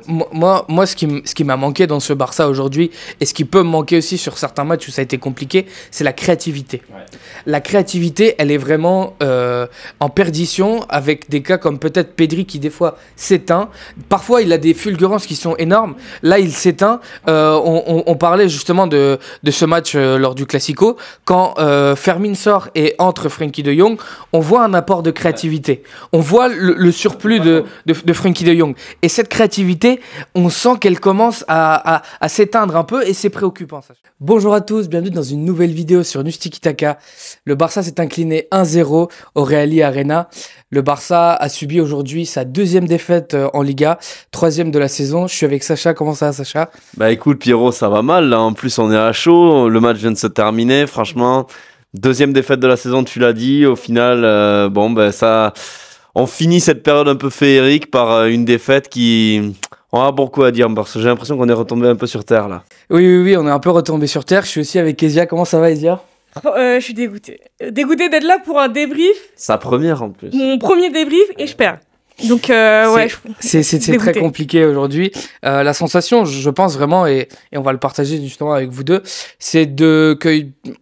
Moi, ce qui m'a manqué dans ce Barça aujourd'hui, et ce qui peut me manquer aussi sur certains matchs où ça a été compliqué, c'est la créativité. Ouais. La créativité, elle est vraiment en perdition, avec des cas comme peut-être Pedri qui des fois s'éteint. Parfois, il a des fulgurances qui sont énormes. Là, il s'éteint. On parlait justement de ce match lors du Classico. Quand Fermin sort et entre Frenkie de Jong, on voit un apport de créativité. On voit le surplus de Frenkie de Jong. Et cette créativité, on sent qu'elle commence à s'éteindre un peu et c'est préoccupant. Ça. Bonjour à tous, bienvenue dans une nouvelle vidéo sur Nustiki Taka. Le Barça s'est incliné 1-0 au Reali Arena. Le Barça a subi aujourd'hui sa deuxième défaite en Liga, troisième de la saison. Je suis avec Sacha. Comment ça va, Sacha? Bah écoute Pierrot, ça va mal là. En plus on est à chaud, le match vient de se terminer. Franchement, deuxième défaite de la saison, tu l'as dit. Au final, ça, on finit cette période un peu féerique par une défaite qui... On a beaucoup à dire parce que j'ai l'impression qu'on est retombé un peu sur terre là. Oui, on est un peu retombé sur terre. Je suis aussi avec Ezia. Comment ça va, Ezia? Je suis dégoûtée. Dégoûtée d'être là pour un débrief. Sa première en plus. Mon premier débrief et je perds. Donc c'est très compliqué aujourd'hui. La sensation, je pense vraiment, et on va le partager justement avec vous deux, c'est que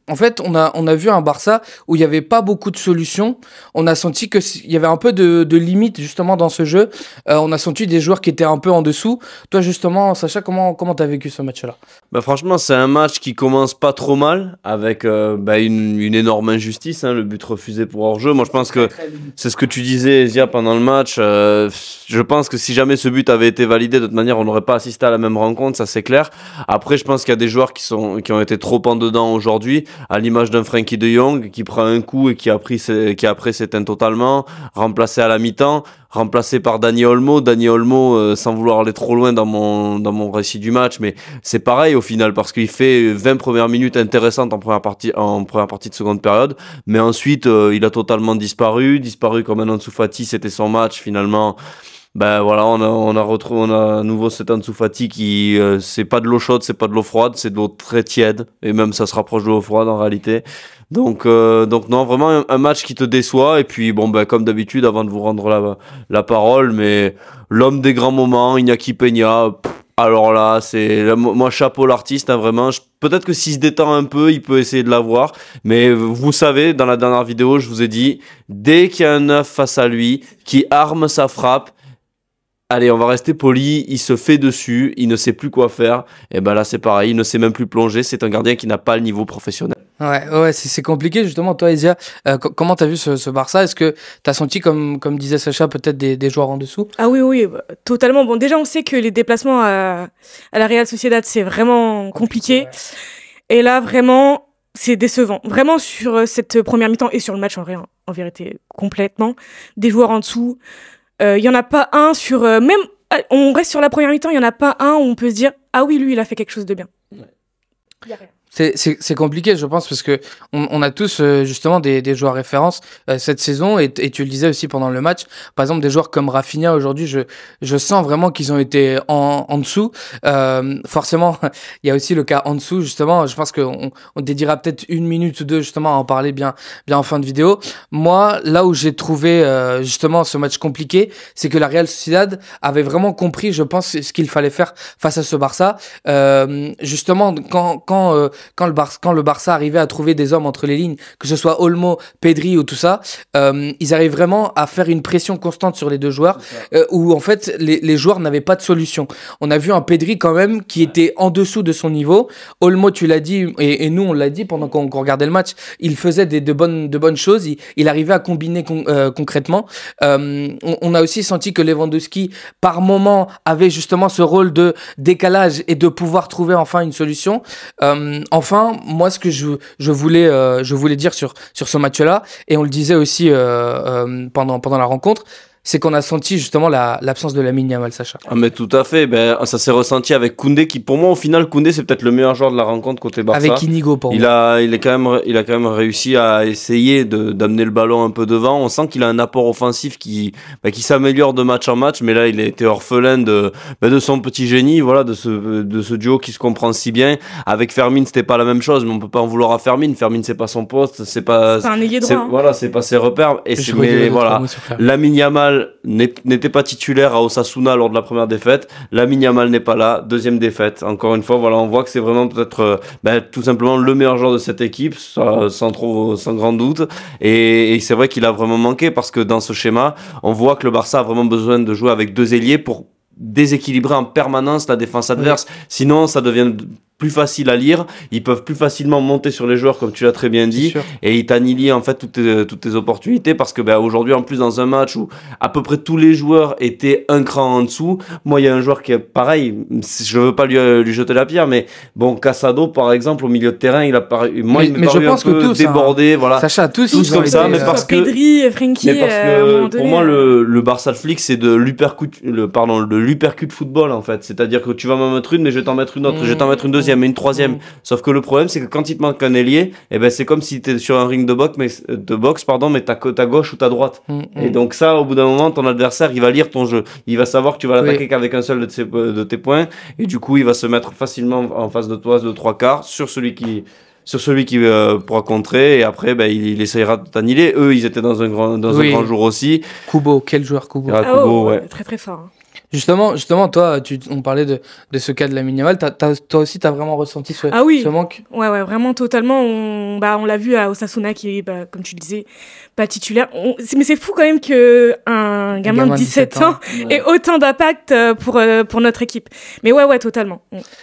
en fait on a vu un Barça où il y avait pas beaucoup de solutions. On a senti que il y avait un peu de limites justement dans ce jeu. On a senti des joueurs qui étaient un peu en dessous. Toi justement, Sacha, comment t'as vécu ce match-là? Bah franchement, c'est un match qui commence pas trop mal avec une énorme injustice, hein, le but refusé pour hors-jeu. Moi je pense que c'est ce que tu disais, Ezia, pendant le match. Je pense que si jamais ce but avait été validé, de toute manière, on n'aurait pas assisté à la même rencontre, ça c'est clair. Après, je pense qu'il y a des joueurs qui ont été trop en dedans aujourd'hui, à l'image d'un Frenkie de Jong qui prend un coup et qui après s'éteint totalement, remplacé à la mi-temps, remplacé par Dani Olmo. Dani Olmo, sans vouloir aller trop loin dans mon récit du match, mais c'est pareil au final parce qu'il fait 20 premières minutes intéressantes en première partie de seconde période, mais ensuite il a totalement disparu comme un Ansu Fati, c'était son match finalement. Ben voilà, on a à nouveau cet Ansu Fati qui c'est pas de l'eau chaude, c'est pas de l'eau froide, c'est de l'eau très tiède et même ça se rapproche de l'eau froide en réalité. Donc non, vraiment un match qui te déçoit. Et puis comme d'habitude, avant de vous rendre la parole, mais l'homme des grands moments, Iñaki Peña, alors là, moi chapeau l'artiste, hein, vraiment. Peut-être que s'il se détend un peu, il peut essayer de l'avoir. Mais vous savez, dans la dernière vidéo, je vous ai dit, dès qu'il y a un neuf face à lui, qui arme sa frappe, allez, on va rester poli, il se fait dessus, il ne sait plus quoi faire. Et ben là, c'est pareil, il ne sait même plus plonger. C'est un gardien qui n'a pas le niveau professionnel. Ouais, c'est compliqué justement. Toi, Ezia, comment t'as vu ce Barça? Est-ce que t'as senti, comme disait Sacha, peut-être des joueurs en dessous? Ah oui, totalement. Bon, déjà, on sait que les déplacements à la Real Sociedad, c'est vraiment compliqué. Ouais. Et là, vraiment, c'est décevant. Vraiment, sur cette première mi-temps et sur le match, en vérité, complètement. Des joueurs en dessous. Il y en a pas un sur... même, on reste sur la première mi-temps, il y en a pas un où on peut se dire « Ah oui, lui, il a fait quelque chose de bien. Ouais. » Il y a rien. C'est compliqué, je pense, parce que on a tous justement des joueurs références cette saison, et tu le disais aussi pendant le match. Par exemple, des joueurs comme Rafinha aujourd'hui, je sens vraiment qu'ils ont été en dessous. Forcément, il y a aussi le cas en dessous, justement. Je pense qu'on dédiera peut-être une minute ou deux justement à en parler bien en fin de vidéo. Moi, là où j'ai trouvé justement ce match compliqué, c'est que la Real Sociedad avait vraiment compris, je pense, ce qu'il fallait faire face à ce Barça. Justement, quand le Barça arrivait à trouver des hommes entre les lignes, que ce soit Olmo, Pedri ou tout ça, ils arrivent vraiment à faire une pression constante sur les deux joueurs, où en fait les joueurs n'avaient pas de solution. On a vu un Pedri quand même qui était en dessous de son niveau. Olmo, tu l'as dit, et nous on l'a dit pendant qu'on regardait le match, il faisait de bonnes choses, il arrivait à combiner concrètement. On a aussi senti que Lewandowski par moment avait justement ce rôle de décalage et de pouvoir trouver enfin une solution. Enfin, moi, ce que je voulais dire sur ce match-là, et on le disait aussi pendant la rencontre, c'est qu'on a senti justement l'absence de Lamine Yamal, Sacha. Ah mais tout à fait, ça s'est ressenti avec Koundé qui, pour moi, au final, Koundé c'est peut-être le meilleur joueur de la rencontre côté Barça. Avec Inigo pour moi. Il a quand même réussi à essayer d'amener le ballon un peu devant. On sent qu'il a un apport offensif qui s'améliore de match en match, mais là il a été orphelin de son petit génie, voilà, de ce duo qui se comprend si bien. Avec Fermin, c'était pas la même chose, mais on peut pas en vouloir à Fermin. Fermin c'est pas son poste, c'est pas un ailier droit. Voilà, c'est pas ses repères. Et mais voilà, Lamine Yamal, Yamal n'était pas titulaire à Osasuna lors de la première défaite. Lamine Yamal n'est pas là, deuxième défaite. Encore une fois, voilà, on voit que c'est vraiment peut-être tout simplement le meilleur joueur de cette équipe, sans grand doute. Et c'est vrai qu'il a vraiment manqué parce que dans ce schéma, on voit que le Barça a vraiment besoin de jouer avec deux ailiers pour déséquilibrer en permanence la défense adverse. Oui. Sinon, ça devient plus facile à lire. Ils peuvent plus facilement monter sur les joueurs, comme tu l'as très bien dit, et ils t'annihilent en fait toutes tes opportunités parce que aujourd'hui, en plus, dans un match où à peu près tous les joueurs étaient un cran en dessous, moi, il y a un joueur qui est pareil, je veux pas lui jeter la pierre, mais bon, Casado, par exemple, au milieu de terrain, il a paru, moi, il me paru un peu débordé, voilà. Sacha, tous comme ça, mais parce que Pedri, Frenkie, mais parce que pour moi, le Barça Flick, c'est de l'hypercute football, en fait. C'est-à-dire que tu vas m'en mettre une, mais je vais t'en mettre une autre, je vais t'en mettre une deuxième et une troisième. Sauf que le problème, c'est que quand il te manque un ailier, c'est comme si tu es sur un ring de boxe, mais t'as ta gauche ou ta droite. Et donc ça, au bout d'un moment, ton adversaire, il va lire ton jeu. Il va savoir que tu vas l'attaquer qu'avec un seul de tes points. Et du coup, il va se mettre facilement en face de toi de 3/4 sur celui qui pourra contrer, et après il essayera de t'annihiler. Eux, ils étaient dans un grand jour aussi. Kubo, quel joueur Kubo. Kubo, ouais. Très très fort. Justement, toi, on parlait de ce cas de Lamine Yamal. Toi aussi, t'as vraiment ressenti ce manque. Ouais, vraiment totalement. On l'a vu à Osasuna qui est, comme tu disais, pas titulaire. Mais c'est fou quand même que un gamin de 17 ans ait autant d'impact pour notre équipe. Mais ouais, totalement.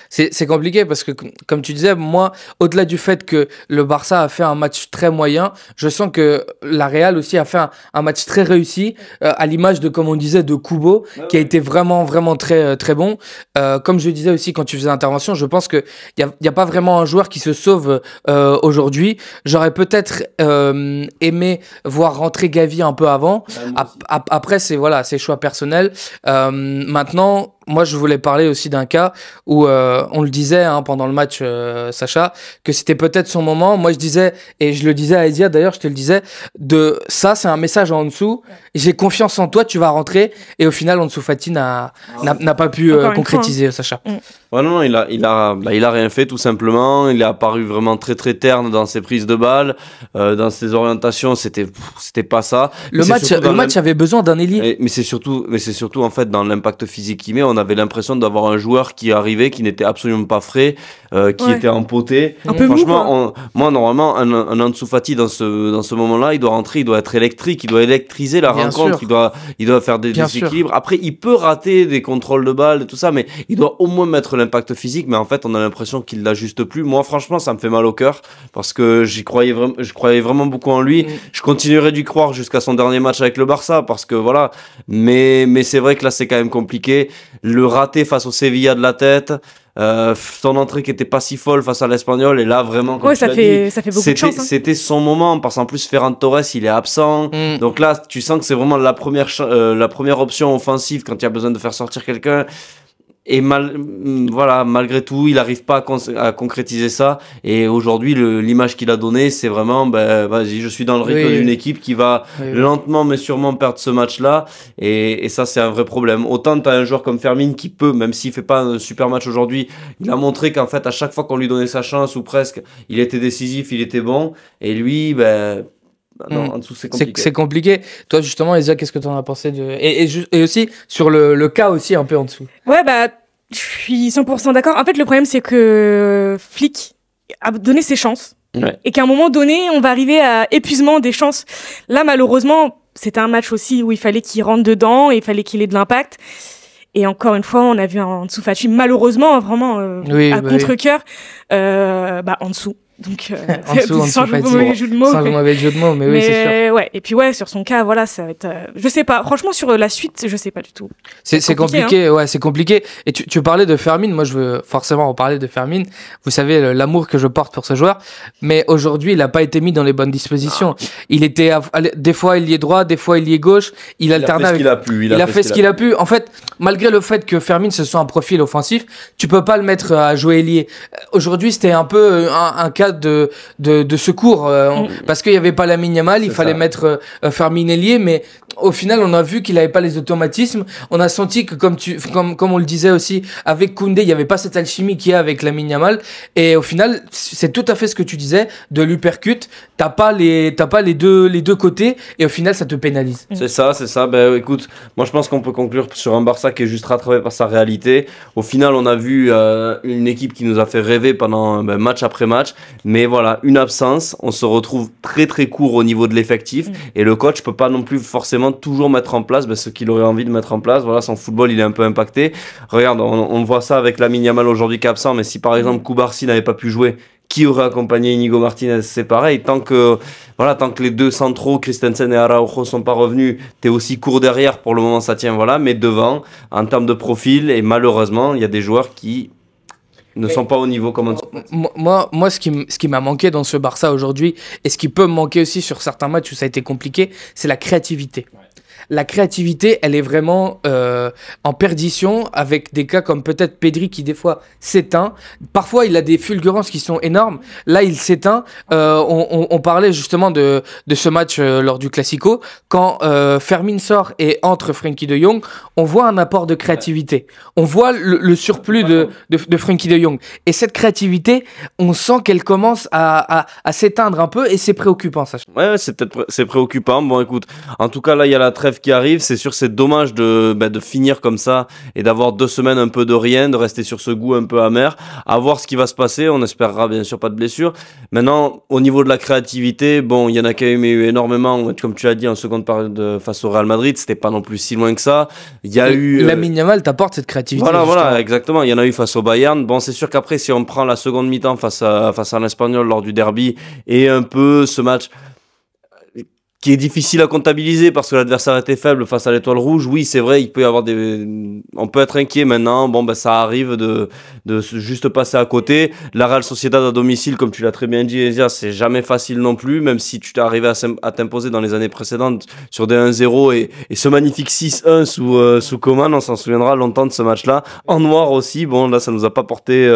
C'est compliqué parce que, comme tu disais, moi, au-delà du fait que le Barça a fait un match très moyen, je sens que la Real aussi a fait un match très réussi, à l'image de, comme on disait, de Kubo, qui a été vraiment très très bon. Comme je disais aussi quand tu faisais l'intervention, je pense que il y a pas vraiment un joueur qui se sauve aujourd'hui. J'aurais peut-être aimé voir rentrer Gavi un peu avant. Après c'est choix personnels. Maintenant, moi, je voulais parler aussi d'un cas où on le disait pendant le match, Sacha, que c'était peut-être son moment. Moi, je disais, et je le disais à Ezia, d'ailleurs, je te le disais, ça, c'est un message en dessous. J'ai confiance en toi, tu vas rentrer. Et au final, Ansu Fati n'a pas pu concrétiser, Sacha. Ouais, non, il a rien fait, tout simplement. Il est apparu vraiment très très terne dans ses prises de balles, dans ses orientations. C'était pas ça. Le match avait besoin d'un ailier. Mais c'est surtout en fait dans l'impact physique qu'il met. On avait l'impression d'avoir un joueur qui arrivait, qui n'était absolument pas frais, qui était empoté. Un peu franchement, moi normalement un Ansu Fati dans ce moment-là, il doit rentrer, il doit être électrique, il doit électriser la rencontre, il doit faire des déséquilibres. Après, il peut rater des contrôles de balles et tout ça, mais il doit au moins mettre l'impact physique. Mais en fait, on a l'impression qu'il l'ajuste plus. Moi, franchement, ça me fait mal au cœur parce que je croyais vraiment beaucoup en lui. Je continuerai d'y croire jusqu'à son dernier match avec le Barça parce que voilà. Mais c'est vrai que là, c'est quand même compliqué. Le raté face au Sevilla de la tête, son entrée qui était pas si folle face à l'Espagnol, et là vraiment ça fait beaucoup de chance, c'était son moment parce qu'en plus Ferran Torres il est absent, donc là tu sens que c'est vraiment la première option offensive quand il y a besoin de faire sortir quelqu'un. Et malgré tout, il n'arrive pas à concrétiser ça. Et aujourd'hui, l'image qu'il a donnée, c'est vraiment, vas-y, je suis dans le rythme d'une équipe qui va lentement mais sûrement perdre ce match-là. Et ça, c'est un vrai problème. Autant tu as un joueur comme Fermin qui peut, même s'il fait pas un super match aujourd'hui, il a montré qu'en fait, à chaque fois qu'on lui donnait sa chance ou presque, il était décisif, il était bon. Et lui, non, en dessous, c'est compliqué. C'est compliqué. Toi, justement, Ezia, qu'est-ce que tu en as pensé et aussi sur le cas aussi un peu en dessous. Ouais, je suis 100% d'accord. En fait, le problème, c'est que Flick a donné ses chances. Ouais. Et qu'à un moment donné, on va arriver à épuisement des chances. Là, malheureusement, c'était un match aussi où il fallait qu'il rentre dedans et il fallait qu'il ait de l'impact. Et encore une fois, on a vu un Ansu Fati, malheureusement, vraiment à contre-cœur, en dessous. Donc, sans mauvais jeu de mots. Sans mauvais jeu de mots, mais oui, c'est sûr. Ouais. Et puis, sur son cas, voilà, ça va être, je sais pas. Franchement, sur la suite, je sais pas du tout. C'est compliqué, hein. C'est compliqué. Et tu parlais de Fermin. Moi, je veux forcément en parler de Fermin. Vous savez, l'amour que je porte pour ce joueur. Mais aujourd'hui, il a pas été mis dans les bonnes dispositions. Il était, des fois, il y est droit, des fois, il y est gauche. Il alternait avec. Il a fait ce qu'il a pu. En fait, malgré le fait que Fermin ce soit un profil offensif, tu peux pas le mettre à jouer ailier. Aujourd'hui, c'était un peu un cas pas de secours parce qu'il y avait pas Lamine Yamal, il fallait mettre Fermin ailier, mais au final, on a vu qu'il avait pas les automatismes. On a senti que comme on le disait aussi avec Koundé, il y avait pas cette alchimie qu'il y a avec Lamine Yamal. Et au final, c'est tout à fait ce que tu disais de l'uppercut. T'as pas les deux côtés et au final, ça te pénalise. C'est ça. Ben écoute, moi je pense qu'on peut conclure sur un Barça qui est juste rattrapé par sa réalité. Au final, on a vu une équipe qui nous a fait rêver pendant match après match. Mais voilà, une absence. On se retrouve très très court au niveau de l'effectif et le coach peut pas non plus forcément toujours mettre en place ce qu'il aurait envie de mettre en place. Voilà, son football il est un peu impacté. Regarde, on voit ça avec Lamine Yamal aujourd'hui qui est absent, mais si par exemple Koubarsi n'avait pas pu jouer, qui aurait accompagné Inigo Martinez? C'est pareil, tant que les deux centraux, Christensen et Araujo, sont pas revenus, t'es aussi court derrière, pour le moment ça tient, voilà, mais devant, en termes de profil, et malheureusement, il y a des joueurs qui ne sont pas au niveau comme moi ce qui m'a manqué dans ce Barça aujourd'hui, et ce qui peut me manquer aussi sur certains matchs où ça a été compliqué, c'est la créativité. La créativité, elle est vraiment en perdition avec des cas comme peut-être Pedri qui des fois s'éteint. Parfois, il a des fulgurances qui sont énormes. Là, il s'éteint. On parlait justement de ce match lors du Classico. Quand Fermin sort et entre Frenkie de Jong, on voit un apport de créativité. On voit le surplus de Frenkie de Jong. Et cette créativité, on sent qu'elle commence à s'éteindre un peu et c'est préoccupant, ça. Ouais, c'est préoccupant. Bon, écoute, en tout cas, là, il y a la trêve qui arrive. C'est sûr, c'est dommage de finir comme ça et d'avoir 2 semaines un peu de rien, de rester sur ce goût un peu amer. À voir ce qui va se passer. On espérera bien sûr pas de blessure. Maintenant, au niveau de la créativité, bon, il y en a quand même eu énormément. Comme tu as dit, en seconde période face au Real Madrid, c'était pas non plus si loin que ça. Il y a eu Lamine Yamal t'apporte cette créativité. Voilà, exactement. Il y en a eu face au Bayern. Bon, c'est sûr qu'après, si on prend la seconde mi-temps face à l'Espagnol lors du derby et un peu ce match qui est difficile à comptabiliser parce que l'adversaire était faible face à l'Étoile Rouge. Oui, c'est vrai, il peut y avoir on peut être inquiet maintenant. Bon, ça arrive de juste passer à côté. La Real Sociedad à domicile, comme tu l'as très bien dit, Ezia, c'est jamais facile non plus, même si tu t'es arrivé à t'imposer dans les années précédentes sur des 1-0 et ce magnifique 6-1 sous Coman, on s'en souviendra longtemps de ce match-là. En noir aussi, bon, là, ça nous a pas porté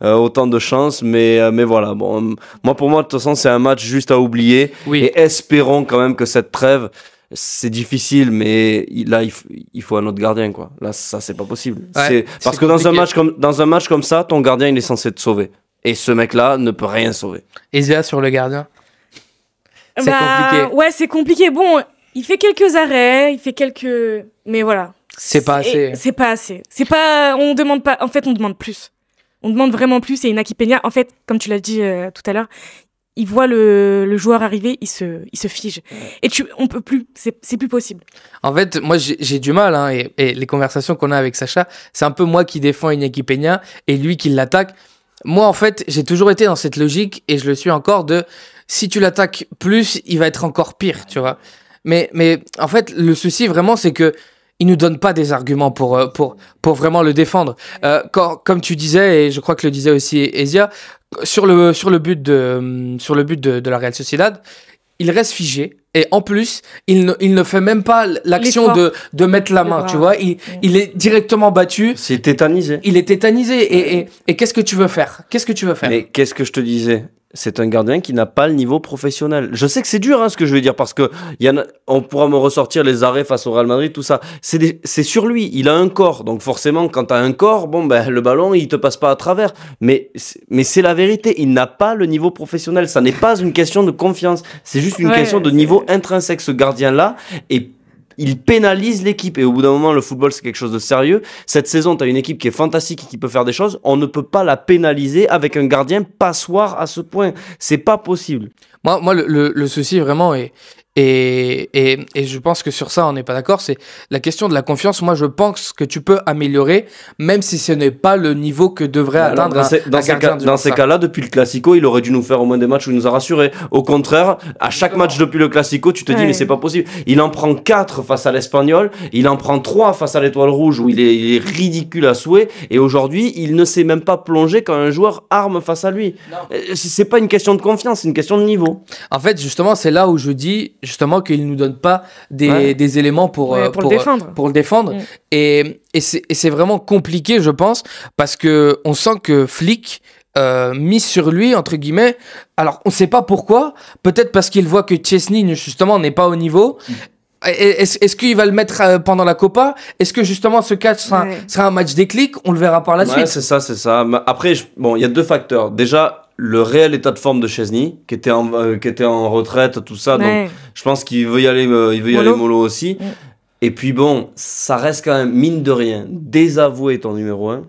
autant de chance, mais voilà. Bon, pour moi, de toute façon, c'est un match juste à oublier. Oui. Et espérons quand même que cette trêve, c'est difficile, mais là il faut un autre gardien, quoi. Là, ça c'est pas possible. Ouais, parce que dans un match comme ça, ton gardien il est censé te sauver, et ce mec-là ne peut rien sauver. Ezia sur le gardien, c'est compliqué. Ouais, c'est compliqué. Bon, il fait quelques arrêts, mais voilà. C'est pas assez. C'est pas assez. On demande pas. En fait, on demande plus. On demande vraiment plus. Et Inaki Peña, en fait, comme tu l'as dit tout à l'heure, il voit le joueur arriver, il se fige. Et on peut plus, c'est plus possible. En fait, moi j'ai du mal, hein, et les conversations qu'on a avec Sacha, c'est un peu moi qui défends Inaki Peña et lui qui l'attaque. Moi, en fait, j'ai toujours été dans cette logique et je le suis encore si tu l'attaques plus, il va être encore pire, tu vois. Mais en fait, le souci vraiment, c'est que il nous donne pas des arguments pour vraiment le défendre. Comme tu disais, et je crois que le disait aussi Ezia, sur le but de la Real Sociedad, il reste figé. Et en plus, il ne fait même pas l'action de mettre la main, tu vois. Il est directement battu. C'est tétanisé. Il est tétanisé. Et qu'est-ce que tu veux faire? Mais qu'est-ce que je te disais? C'est un gardien qui n'a pas le niveau professionnel. Je sais que c'est dur, ce que je veux dire, parce que on pourra me ressortir les arrêts face au Real Madrid, tout ça. C'est sur lui. Il a un corps. Donc forcément, quand t'as un corps, le ballon, il te passe pas à travers. Mais c'est la vérité. Il n'a pas le niveau professionnel. Ça n'est pas une question de confiance. C'est juste une question de niveau intrinsèque, ce gardien-là. Et il pénalise l'équipe, et au bout d'un moment, le football, c'est quelque chose de sérieux. Cette saison, tu as une équipe qui est fantastique et qui peut faire des choses. On ne peut pas la pénaliser avec un gardien passoire à ce point. C'est pas possible. Moi, le souci vraiment est... Et je pense que sur ça, on n'est pas d'accord. C'est la question de la confiance. Moi, je pense que tu peux améliorer, même si ce n'est pas le niveau que devrait atteindre dans ces cas-là, depuis le Classico, il aurait dû nous faire au moins des matchs où il nous a rassurés. Au contraire, à chaque match depuis le Classico, tu te dis, mais c'est pas possible. Il en prend 4 face à l'Espagnol, il en prend 3 face à l'Étoile Rouge, où il est ridicule à souhait. Et aujourd'hui, il ne sait même pas plonger quand un joueur arme face à lui. Non. C'est pas une question de confiance, c'est une question de niveau. En fait, justement, c'est là où je dis justement qu'il nous donne pas des éléments pour le défendre. Et c'est vraiment compliqué, je pense, parce que on sent que Flick mis sur lui, entre guillemets. Alors, on ne sait pas pourquoi. Peut-être parce qu'il voit que Szczęsny, justement, n'est pas au niveau. Est-ce qu'il va le mettre pendant la Copa? Est-ce que justement ce catch sera un match déclic? On le verra par la suite. C'est ça. Après, bon, il y a deux facteurs. Déjà, le réel état de forme de Szczęsny, qui était en retraite, tout ça. Donc, je pense qu'il veut y aller, mollo aussi. Et puis bon, ça reste quand même, mine de rien, désavouer ton numéro 1.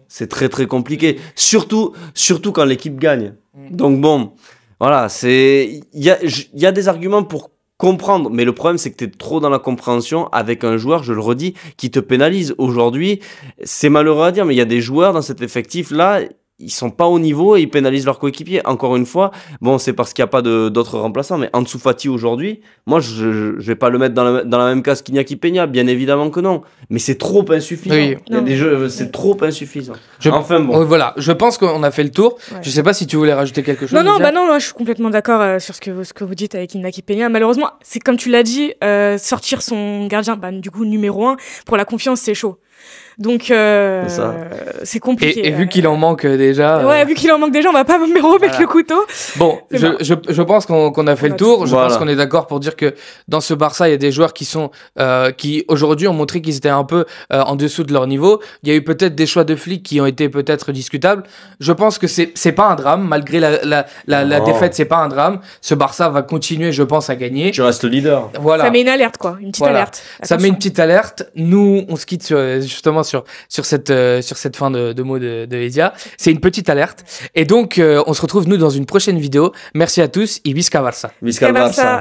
C'est très très compliqué. Surtout quand l'équipe gagne. Donc bon, voilà, il y a des arguments pour comprendre, mais le problème c'est que tu es trop dans la compréhension avec un joueur, je le redis, qui te pénalise. Aujourd'hui, c'est malheureux à dire, mais il y a des joueurs dans cet effectif-là, ils sont pas au niveau et ils pénalisent leurs coéquipiers. Encore une fois, bon, c'est parce qu'il n'y a pas d'autres remplaçants, mais Ansu Fati aujourd'hui, moi je vais pas le mettre dans la même case qu'Iñaki Peña, bien évidemment que non, mais c'est trop insuffisant. Oui. Il y a des jeux, c'est trop insuffisant. Enfin bon. Voilà, je pense qu'on a fait le tour. Je sais pas si tu voulais rajouter quelque chose. Non, je suis complètement d'accord sur ce que vous dites avec Iñaki Peña. Malheureusement, c'est comme tu l'as dit, sortir son gardien, du coup numéro 1 pour la confiance, c'est chaud. Donc c'est compliqué. Et vu qu'il en manque déjà. Ouais, vu qu'il en manque déjà, on va pas me remettre le couteau. Bon, je pense qu'on a fait le tour. Je pense qu'on est d'accord pour dire que dans ce Barça, il y a des joueurs qui aujourd'hui ont montré qu'ils étaient un peu en dessous de leur niveau. Il y a eu peut-être des choix de flics qui ont été peut-être discutables. Je pense que c'est pas un drame, malgré la défaite, c'est pas un drame. Ce Barça va continuer, je pense, à gagner. Tu restes le leader. Voilà. Ça met une alerte, quoi, une petite alerte. Ça met une petite alerte. Nous, on se quitte justement sur cette fin de mots de Edia. C'est une petite alerte. Et donc, on se retrouve, nous, dans une prochaine vidéo. Merci à tous et Visca Barça. Visca Barça.